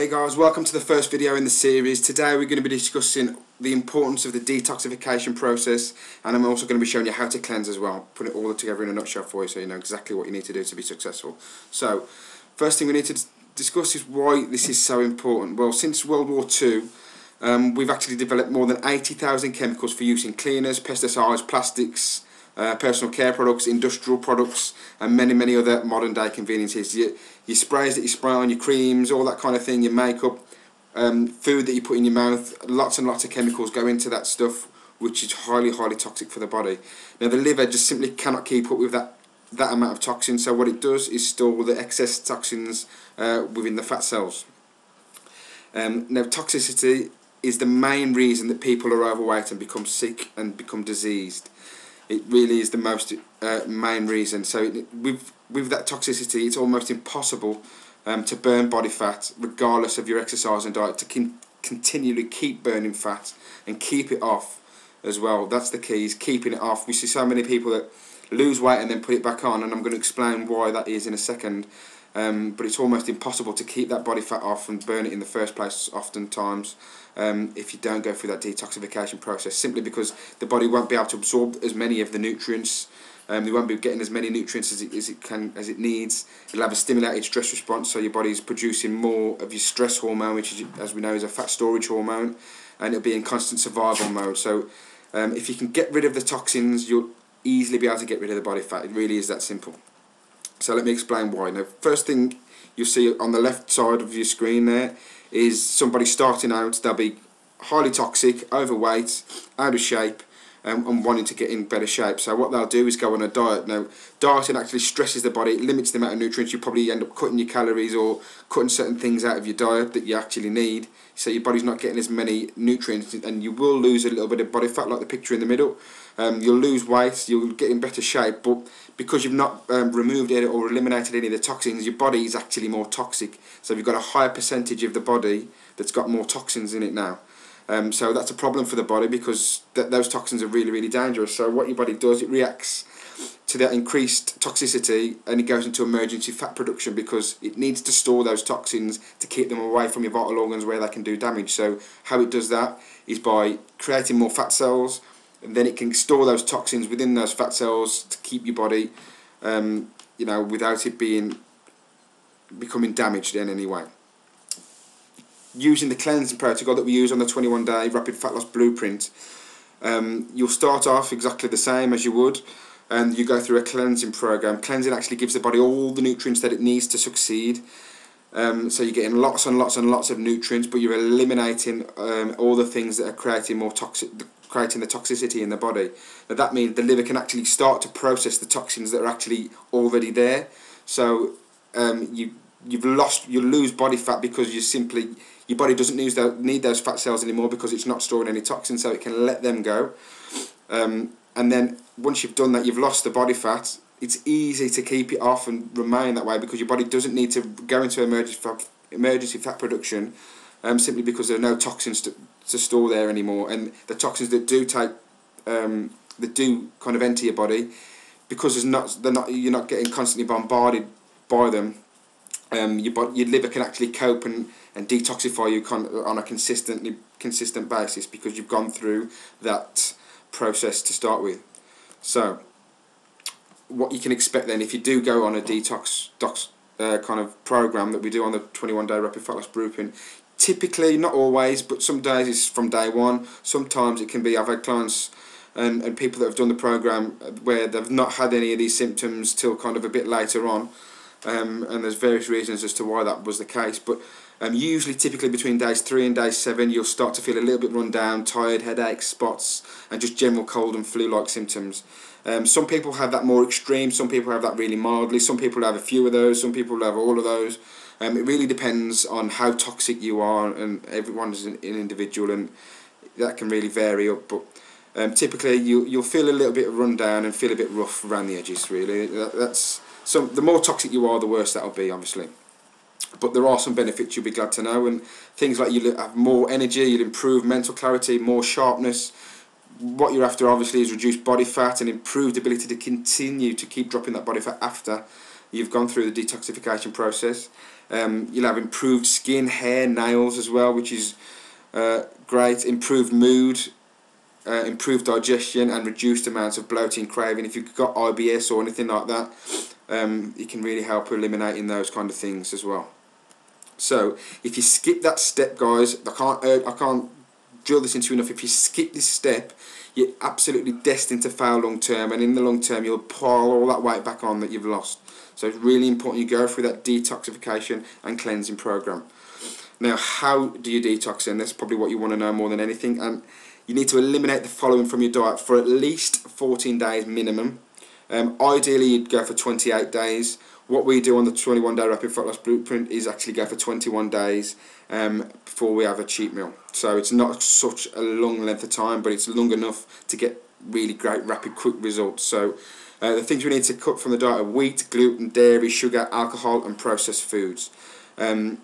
Hey guys, welcome to the first video in the series. Today we're going to be discussing the importance of the detoxification process, and I'm also going to be showing you how to cleanse as well. Put it all together in a nutshell for you so you know exactly what you need to do to be successful. So, first thing we need to discuss is why this is so important. Well, since World War II, we've actually developed more than 80,000 chemicals for use in cleaners, pesticides, plastics, personal care products, industrial products, and many other modern day conveniences. Your sprays that you spray on, your creams, all that kind of thing, your makeup, food that you put in your mouth, lots and lots of chemicals go into that stuff, which is highly toxic for the body. Now the liver just simply cannot keep up with that amount of toxins, so what it does is store the excess toxins within the fat cells. Now toxicity is the main reason that people are overweight and become sick and become diseased. It really is the most main reason. So with that toxicity, it's almost impossible to burn body fat, regardless of your exercise and diet, to continually keep burning fat and keep it off as well. That's the key, is keeping it off. We see so many people that lose weight and then put it back on, and I'm going to explain why that is in a second. But it's almost impossible to keep that body fat off and burn it in the first place oftentimes if you don't go through that detoxification process, simply because the body won't be able to absorb as many of the nutrients. They won't be getting as many nutrients as it needs. It'll have a stimulated stress response, so your body's producing more of your stress hormone, which is, as we know, is a fat storage hormone, and it'll be in constant survival mode. So if you can get rid of the toxins, you'll easily be able to get rid of the body fat. It really is that simple. So let me explain why. Now, first thing you'll see on the left side of your screen there is somebody starting out. They'll be highly toxic, overweight, out of shape, and wanting to get in better shape. So what they'll do is go on a diet. Now, dieting actually stresses the body. It limits the amount of nutrients. You probably end up cutting your calories or cutting certain things out of your diet that you actually need. So your body's not getting as many nutrients, and you will lose a little bit of body fat, like the picture in the middle. You'll lose weight, you'll get in better shape, but because you've not removed it or eliminated any of the toxins, your body is actually more toxic. So you've got a higher percentage of the body that's got more toxins in it now. So that's a problem for the body, because those toxins are really dangerous. So what your body does, it reacts to that increased toxicity and it goes into emergency fat production, because it needs to store those toxins to keep them away from your vital organs where they can do damage. So how it does that is by creating more fat cells, and then it can store those toxins within those fat cells to keep your body, without it becoming damaged in any way. Using the cleansing protocol that we use on the 21-day rapid fat loss blueprint, you'll start off exactly the same as you would, and you go through a cleansing program. Cleansing actually gives the body all the nutrients that it needs to succeed. So you're getting lots and lots of nutrients, but you're eliminating all the things that are creating the toxicity in the body. Now that means the liver can actually start to process the toxins that are actually already there. So you'll lose body fat because your body doesn't need those fat cells anymore, because it's not storing any toxins, so it can let them go. And then once you've done that, you've lost the body fat. It's easy to keep it off and remain that way, because your body doesn't need to go into emergency fat production, simply because there are no toxins to store there anymore. And the toxins that do kind of enter your body, because you're not getting constantly bombarded by them. Your liver can actually cope and detoxify you on a consistent basis, because you've gone through that process to start with. So what you can expect then, if you do go on a detox kind of program that we do on the 21-day rapid fat loss blueprint, typically, not always, but some days it's from day one. Sometimes it can be, I've had clients and people that have done the program where they've not had any of these symptoms till kind of a bit later on. And there's various reasons as to why that was the case, but usually typically between days 3 and day 7 you'll start to feel a little bit run down, tired, headaches, spots, and just general cold and flu-like symptoms. Some people have that more extreme, some people have that really mildly, some people have a few of those, some people have all of those. It really depends on how toxic you are, and everyone is an individual, and that can really vary up, but typically you'll feel a little bit run down and feel a bit rough around the edges, really. So the more toxic you are, the worse that'll be, obviously. But there are some benefits you'll be glad to know, and things like you'll have more energy, you'll improve mental clarity, more sharpness. What you're after, obviously, is reduced body fat and improved ability to continue to keep dropping that body fat after you've gone through the detoxification process. You'll have improved skin, hair, nails as well, which is great. Improved mood, improved digestion, and reduced amounts of bloating, craving. If you've got IBS or anything like that, it can really help eliminating those kind of things as well. So if you skip that step, guys, I can't drill this into you enough. If you skip this step, you're absolutely destined to fail long term, and in the long term you'll pile all that weight back on that you've lost. So it's really important you go through that detoxification and cleansing program. Now, how do you detox? And that's probably what you want to know more than anything. And you need to eliminate the following from your diet for at least 14 days minimum. Ideally, you'd go for 28 days. What we do on the 21-day Rapid Fat Loss Blueprint is actually go for 21 days before we have a cheat meal. So it's not such a long length of time, but it's long enough to get really great, rapid, quick results. So the things we need to cut from the diet are wheat, gluten, dairy, sugar, alcohol, and processed foods. In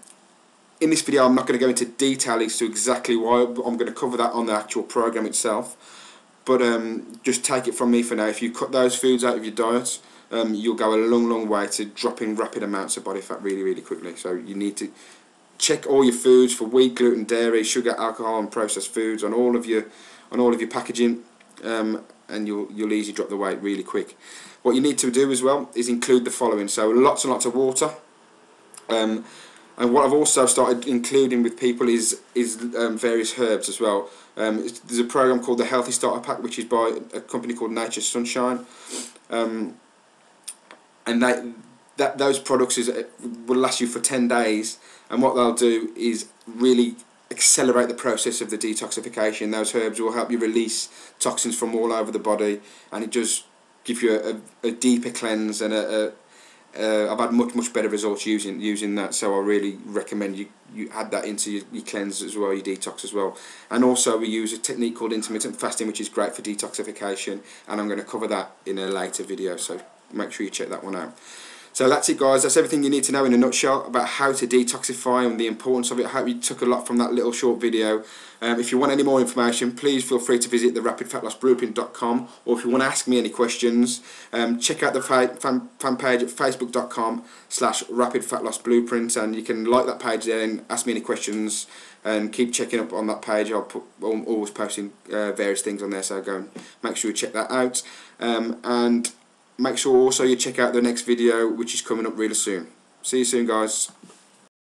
this video, I'm not going to go into detail as to exactly why, but I'm going to cover that on the actual program itself. But just take it from me for now. If you cut those foods out of your diet, you'll go a long way to dropping rapid amounts of body fat really quickly. So you need to check all your foods for wheat, gluten, dairy, sugar, alcohol, and processed foods on all of your packaging, and you'll easily drop the weight really quick. What you need to do as well is include the following: so lots and lots of water. And what I've also started including with people is various herbs as well. There's a program called the Healthy Starter Pack, which is by a company called Nature's Sunshine, and those products will last you for 10 days. And what they'll do is really accelerate the process of the detoxification. Those herbs will help you release toxins from all over the body, and it just gives you a deeper cleanse. And I've had much better results using that. So I really recommend you add that into your cleanse as well, your detox as well. And also we use a technique called intermittent fasting, which is great for detoxification, and I'm going to cover that in a later video, so make sure you check that one out. So that's it, guys. That's everything you need to know in a nutshell about how to detoxify and the importance of it. I hope you took a lot from that little short video. If you want any more information, please feel free to visit the rapidfatlossblueprint.com, or if you want to ask me any questions, check out the fan page at facebook.com/rapidfatlossblueprint, and you can like that page there and ask me any questions, and keep checking up on that page. I'm always posting various things on there, so go and make sure you check that out. And make sure also you check out the next video, which is coming up really soon. See you soon, guys.